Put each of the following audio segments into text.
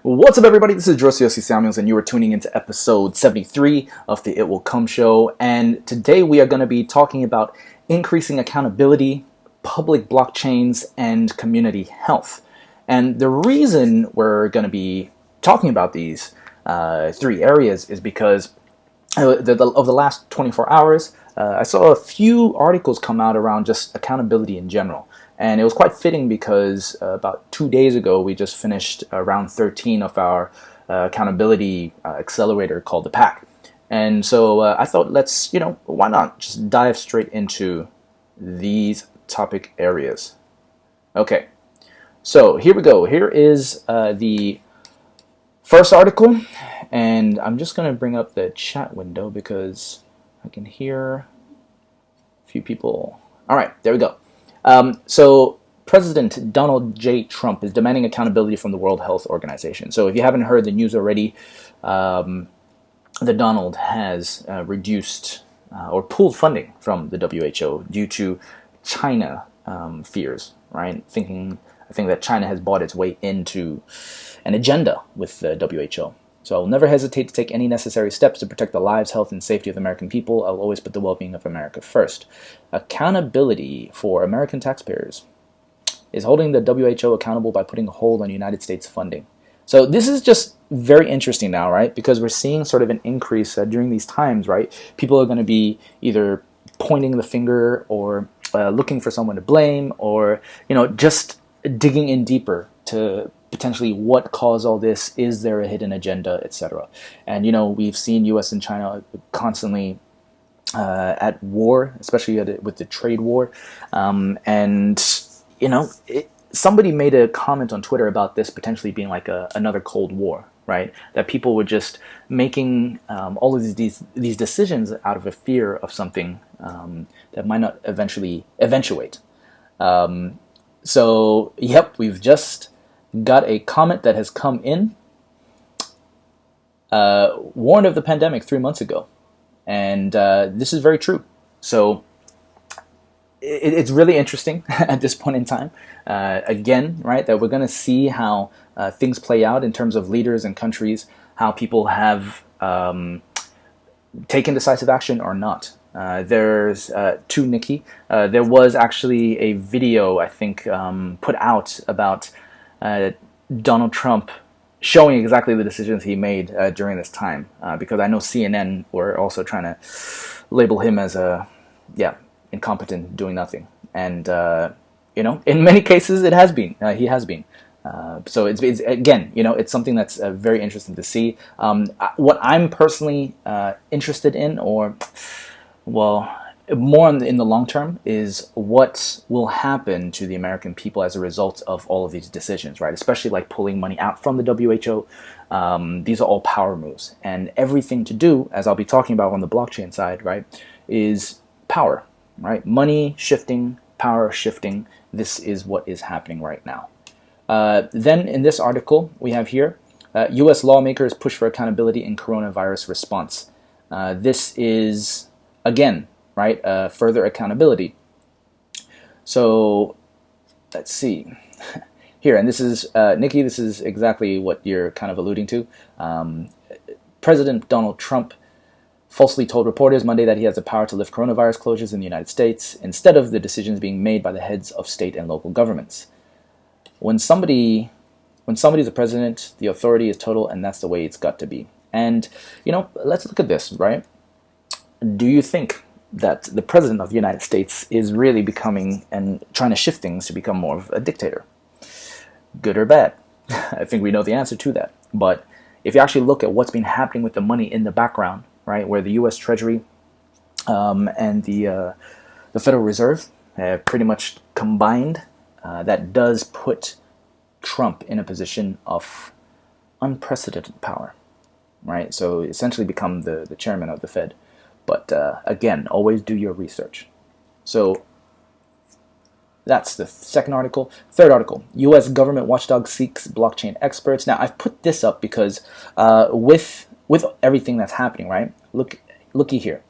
What's up, everybody? This is Siosi, and you are tuning into episode 73 of the It Will Come show. And today we are going to be talking about increasing accountability, public blockchains, and community health. And the reason we're going to be talking about these three areas is because of the last 24 hours, I saw a few articles come out around just accountability in general. And it was quite fitting because about 2 days ago, we just finished round 13 of our accountability accelerator called the PAC. And so I thought, why not just dive straight into these topic areas. Okay, so here we go. Here is the first article. And I'm just going to bring up the chat window because I can hear a few people. All right, there we go. So President Donald J. Trump is demanding accountability from the World Health Organization. So if you haven't heard the news already, the Donald has reduced or pulled funding from the WHO due to China fears, right? I think that China has bought its way into an agenda with the WHO. So I will never hesitate to take any necessary steps to protect the lives, health, and safety of the American people. I will always put the well-being of America first. Accountability for American taxpayers is holding the WHO accountable by putting a hold on United States funding. So this is just very interesting now, right? Because we're seeing sort of an increase during these times, right? People are going to be either pointing the finger or looking for someone to blame, or just digging in deeper to potentially what caused all this, is there a hidden agenda, etc. And we've seen U.S. and China constantly at war, especially with the trade war. Somebody made a comment on Twitter about this potentially being like another Cold War, right? That people were just making all of these decisions out of a fear of something that might not eventuate. So, yep, we've just got a comment that has come in, warned of the pandemic 3 months ago. And this is very true. So it's really interesting at this point in time. Again, right, that we're going to see how things play out in terms of leaders and countries, how people have taken decisive action or not. There's to Nikki. There was actually a video, I think, put out about Donald Trump showing exactly the decisions he made during this time, because I know CNN were also trying to label him as incompetent, doing nothing, and in many cases it has been. He has been. So it's again, it's something that's very interesting to see. What I'm personally interested in, more in the long term, is what will happen to the American people as a result of all of these decisions, right? Especially like pulling money out from the WHO. These are all power moves, and everything to do, as I'll be talking about on the blockchain side, right, is power, right? Money shifting, power shifting. This is what is happening right now. Then in this article we have here, U.S. lawmakers push for accountability in coronavirus response. This is, again, right, further accountability. So let's see here, and this is Nikki. This is exactly what you're kind of alluding to. President Donald Trump falsely told reporters Monday that he has the power to lift coronavirus closures in the United States instead of the decisions being made by the heads of state and local governments. When somebody's a president, the authority is total, and that's the way it's got to be. And let's look at this, right? Do you think that the president of the United States is really becoming and trying to shift things to become more of a dictator? Good or bad? I think we know the answer to that. But if you actually look at what's been happening with the money in the background, right, where the U.S. Treasury and the Federal Reserve have pretty much combined, that does put Trump in a position of unprecedented power, right? So essentially become the chairman of the Fed. But again, always do your research. So that's the second article. Third article, U.S. government watchdog seeks blockchain experts. Now, I've put this up because with everything that's happening, right? Looky here.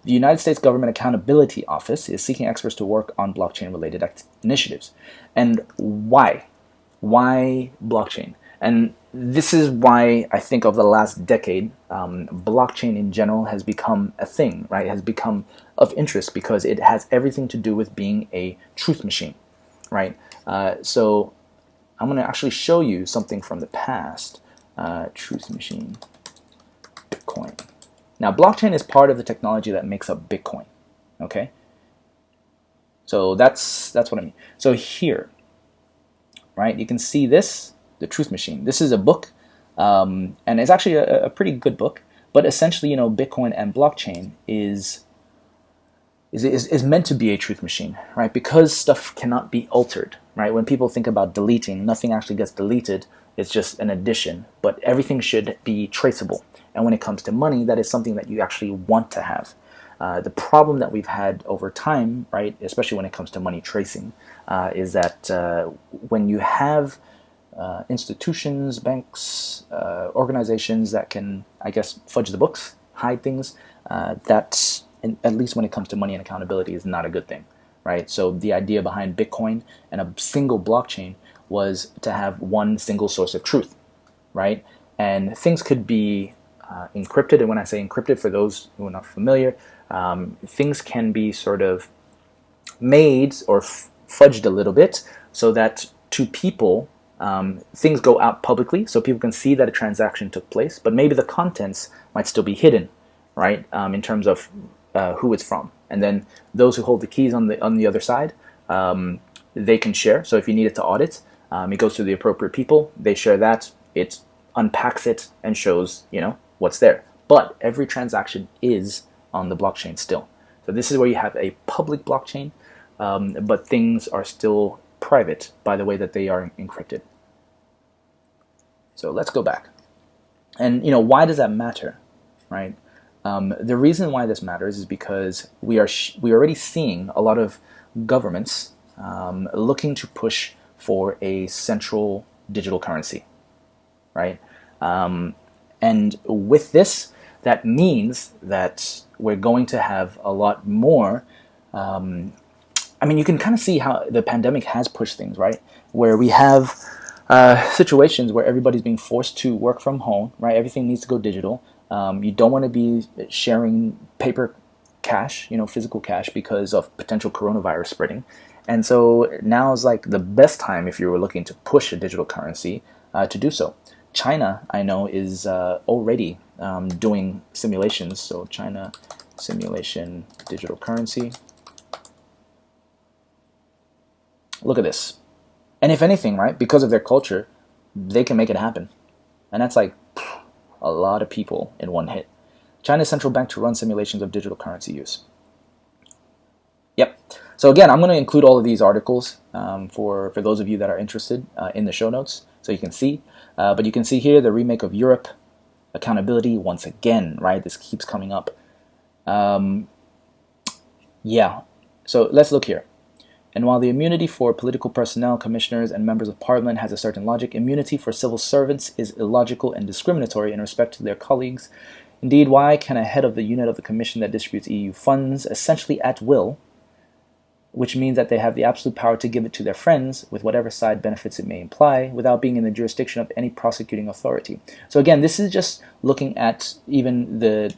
The United States Government Accountability Office is seeking experts to work on blockchain-related initiatives. And why? Why blockchain? And this is why I think of the last decade, blockchain in general has become a thing, right? It has become of interest because it has everything to do with being a truth machine, right? So I'm going to actually show you something from the past. Truth machine, Bitcoin. Now, blockchain is part of the technology that makes up Bitcoin, okay? So that's what I mean. So here, right, you can see this, the Truth Machine. This is a book, and it's actually a pretty good book. But essentially, you know, Bitcoin and blockchain is meant to be a truth machine, right? Because stuff cannot be altered, right? When people think about deleting, nothing actually gets deleted. It's just an addition, but everything should be traceable. And when it comes to money, that is something that you actually want to have. The problem that we've had over time, right, especially when it comes to money tracing, is that when you have institutions, banks, organizations that can, I guess, fudge the books, hide things, that, at least when it comes to money and accountability, is not a good thing, right? So the idea behind Bitcoin and a single blockchain was to have one single source of truth, right? And things could be encrypted. And when I say encrypted, for those who are not familiar, things can be sort of made or fudged a little bit so that to people, things go out publicly so people can see that a transaction took place, but maybe the contents might still be hidden, right? In terms of who it's from. And then those who hold the keys on the other side, they can share. So if you need it to audit, it goes to the appropriate people. They share that. It unpacks it and shows, you know, what's there. But every transaction is on the blockchain still. So this is where you have a public blockchain, but things are still private by the way that they are encrypted. So let's go back. And, you know, why does that matter, right? The reason why this matters is because we are already seeing a lot of governments looking to push for a central digital currency, right? And with this, that means that we're going to have a lot more. I mean, you can kind of see how the pandemic has pushed things, right? Where we have situations where everybody's being forced to work from home, right? Everything needs to go digital. You don't want to be sharing paper cash, you know, physical cash, because of potential coronavirus spreading. And so now is like the best time if you were looking to push a digital currency to do so. China, I know, is already doing simulations. So China simulation digital currency. Look at this. And if anything, right, because of their culture, they can make it happen. And that's like a lot of people in one hit. China's central bank to run simulations of digital currency use. Yep. So again, I'm going to include all of these articles for those of you that are interested in the show notes, so you can see. But you can see here the remake of Europe, accountability once again, right? This keeps coming up. Yeah. So let's look here. And while the immunity for political personnel, commissioners, and members of parliament has a certain logic, immunity for civil servants is illogical and discriminatory in respect to their colleagues. Indeed, why can a head of the unit of the commission that distributes EU funds, essentially at will, which means that they have the absolute power to give it to their friends, with whatever side benefits it may imply, without being in the jurisdiction of any prosecuting authority? So again, this is just looking at even the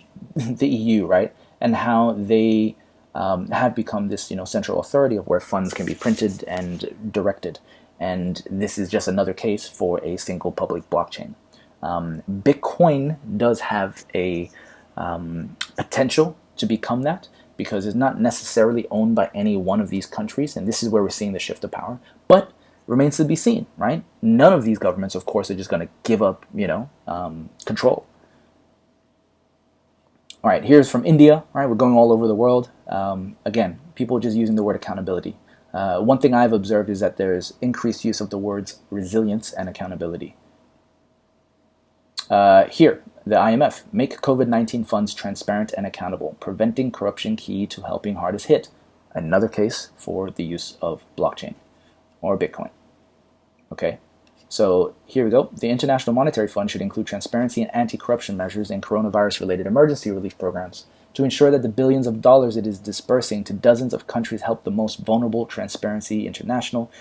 EU, right, and how they have become this, you know, central authority of where funds can be printed and directed. And this is just another case for a single public blockchain. Bitcoin does have a potential to become that, because it's not necessarily owned by any one of these countries, and this is where we're seeing the shift of power. But remains to be seen, right? None of these governments, of course, are just going to give up, you know, control. All right, here's from India. All right, we're going all over the world. Again, people just using the word accountability. One thing I've observed is that there's increased use of the words resilience and accountability. Here, the IMF, make COVID-19 funds transparent and accountable, preventing corruption key to helping hardest hit. Another case for the use of blockchain or Bitcoin. Okay, so here we go. The International Monetary Fund should include transparency and anti-corruption measures in coronavirus-related emergency relief programs to ensure that the billions of dollars it is dispersing to dozens of countries help the most vulnerable. Transparency International.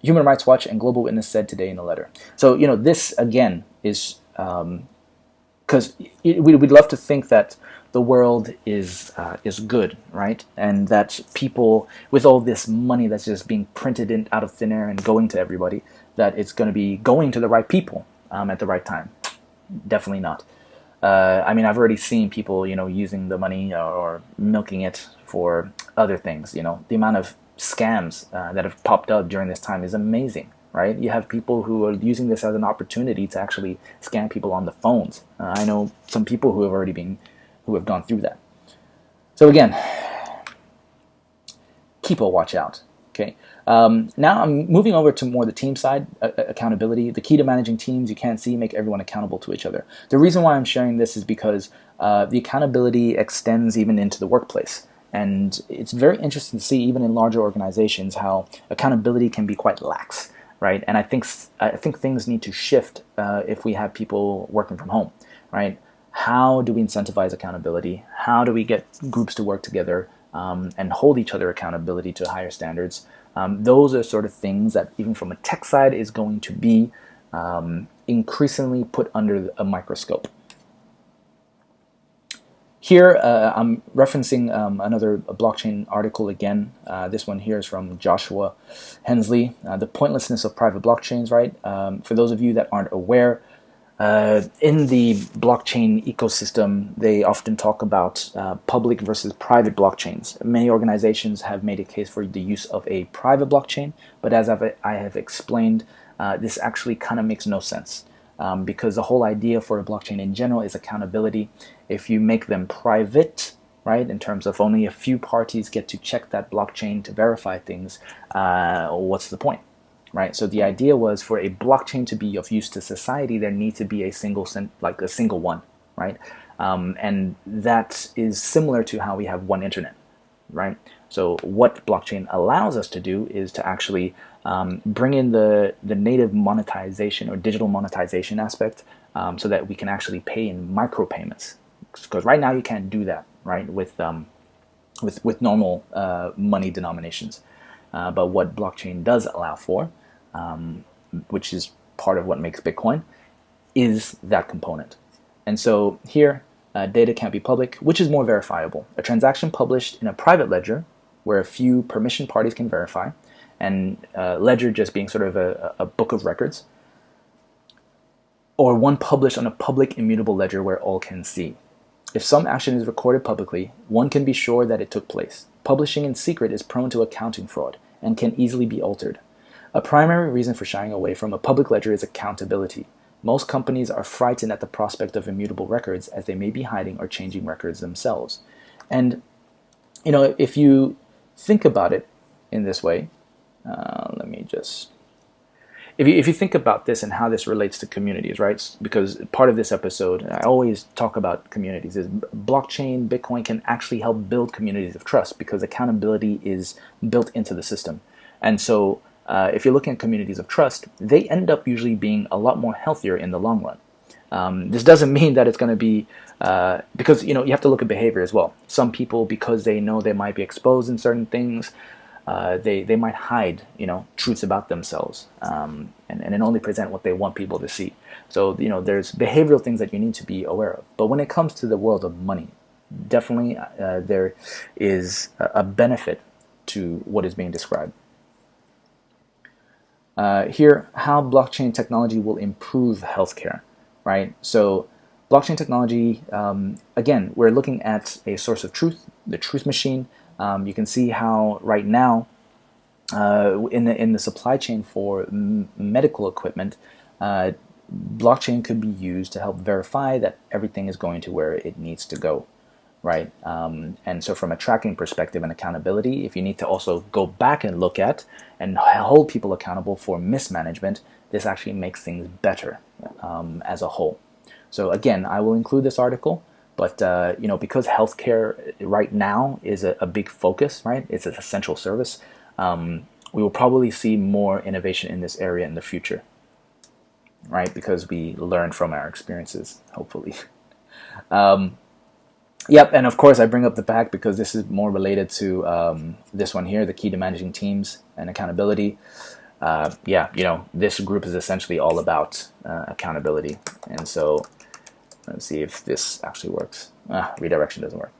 Human Rights Watch and Global Witness said today in a letter. So, this again is because we'd love to think that the world is good, right? And that people with all this money that's just being printed out of thin air and going to everybody, that it's going to be going to the right people at the right time. Definitely not. I mean, I've already seen people, using the money or milking it for other things. The amount of scams that have popped up during this time is amazing, right? You have people who are using this as an opportunity to actually scam people on the phones. I know some people who have gone through that. So again, keep a watch out. Okay. Now I'm moving over to more the team side, accountability. The key to managing teams you can't see make everyone accountable to each other. The reason why I'm sharing this is because the accountability extends even into the workplace. And it's very interesting to see, even in larger organizations, how accountability can be quite lax, right? And I think things need to shift if we have people working from home, right? How do we incentivize accountability? How do we get groups to work together and hold each other accountability to higher standards? Those are sort of things that, even from a tech side, is going to be increasingly put under a microscope. Here, I'm referencing another blockchain article again. This one here is from Joshua Hensley, The Pointlessness of Private Blockchains, right? For those of you that aren't aware, in the blockchain ecosystem, they often talk about public versus private blockchains. Many organizations have made a case for the use of a private blockchain, but as I have explained, this actually kind of makes no sense. Because the whole idea for a blockchain in general is accountability. If you make them private, right, in terms of only a few parties get to check that blockchain to verify things, what's the point, right? So the idea was, for a blockchain to be of use to society, there needs to be a single one, right? And that is similar to how we have one internet, right? So what blockchain allows us to do is to actually bring in the native monetization or digital monetization aspect, so that we can actually pay in micropayments. Because right now you can't do that, right, with normal money denominations. But what blockchain does allow for, which is part of what makes Bitcoin, is that component. And so here, data can't be public, which is more verifiable. A transaction published in a private ledger, where a few permission parties can verify, and ledger just being sort of a book of records, or one published on a public immutable ledger where all can see. If some action is recorded publicly, one can be sure that it took place. Publishing in secret is prone to accounting fraud and can easily be altered. A primary reason for shying away from a public ledger is accountability. Most companies are frightened at the prospect of immutable records, as they may be hiding or changing records themselves. And, if you think about it in this way, if you think about this and how this relates to communities, right? Because part of this episode, I always talk about communities, is blockchain, Bitcoin can actually help build communities of trust, because accountability is built into the system. And so if you're looking at communities of trust, they end up usually being a lot more healthier in the long run. This doesn't mean that it's going to be, because, you have to look at behavior as well. Some people, because they know they might be exposed in certain things, they might hide, truths about themselves, and only present what they want people to see. So, there's behavioral things that you need to be aware of. But when it comes to the world of money, definitely there is a benefit to what is being described. Here, how blockchain technology will improve healthcare, right? So blockchain technology, again, we're looking at a source of truth, the truth machine. You can see how right now, in the supply chain for medical equipment, blockchain could be used to help verify that everything is going to where it needs to go, right? And so from a tracking perspective and accountability, if you need to also go back and look at and hold people accountable for mismanagement, this actually makes things better as a whole. So again, I will include this article. But because healthcare right now is a big focus, right? It's an essential service. We will probably see more innovation in this area in the future, right? Because we learn from our experiences, hopefully. Yep, and of course I bring up the back because this is more related to this one here, the key to managing teams and accountability. yeah, this group is essentially all about accountability. And so let's see if this actually works. Redirection doesn't work.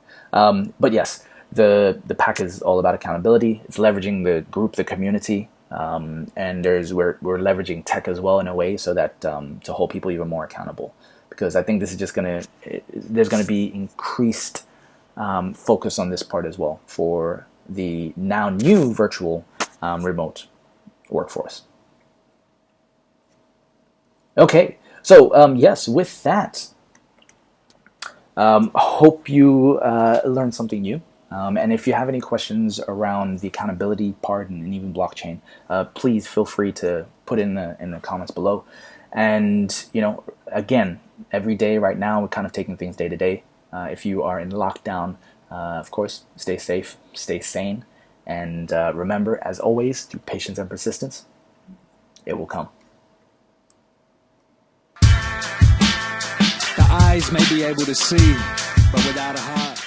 But yes, the pack is all about accountability. It's leveraging the group, the community, and we're leveraging tech as well in a way so that to hold people even more accountable. Because I think this is there's gonna be increased focus on this part as well for the now new virtual remote workforce. Okay, so yes, with that, hope you learned something new. And if you have any questions around the accountability part and even blockchain, please feel free to put in the comments below. And again, every day right now we're kind of taking things day to day. If you are in lockdown, of course, stay safe, stay sane, and remember, as always, through patience and persistence, it will come. The eyes may be able to see, but without a heart.